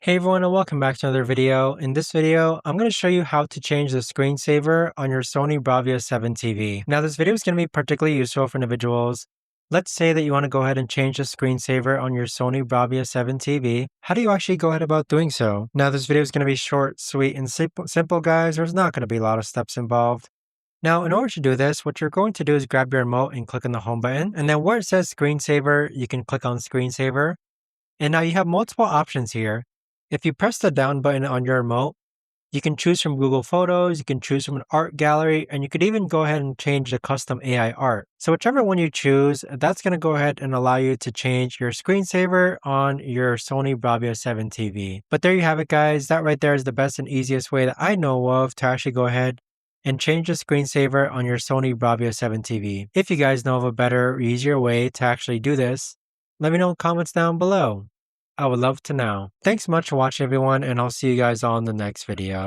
Hey everyone and welcome back to another video. In this video, I'm going to show you how to change the screensaver on your Sony Bravia 7 TV. Now this video is going to be particularly useful for individuals. Let's say that you want to go ahead and change the screensaver on your Sony Bravia 7 TV. How do you actually go ahead about doing so? Now this video is going to be short, sweet, and simple guys. There's not going to be a lot of steps involved. Now, in order to do this, what you're going to do is grab your remote and click on the home button. And then where it says screensaver, you can click on screensaver. And now you have multiple options here. If you press the down button on your remote, you can choose from Google Photos, you can choose from an art gallery, and you could even go ahead and change the custom AI art. So whichever one you choose, that's going to go ahead and allow you to change your screensaver on your Sony Bravia 7 TV. But there you have it guys, that right there is the best and easiest way that I know of to actually go ahead and change the screensaver on your Sony Bravia 7 TV. If you guys know of a better, easier way to actually do this, let me know in the comments down below. I would love to know. Thanks so much for watching everyone, and I'll see you guys all in the next video.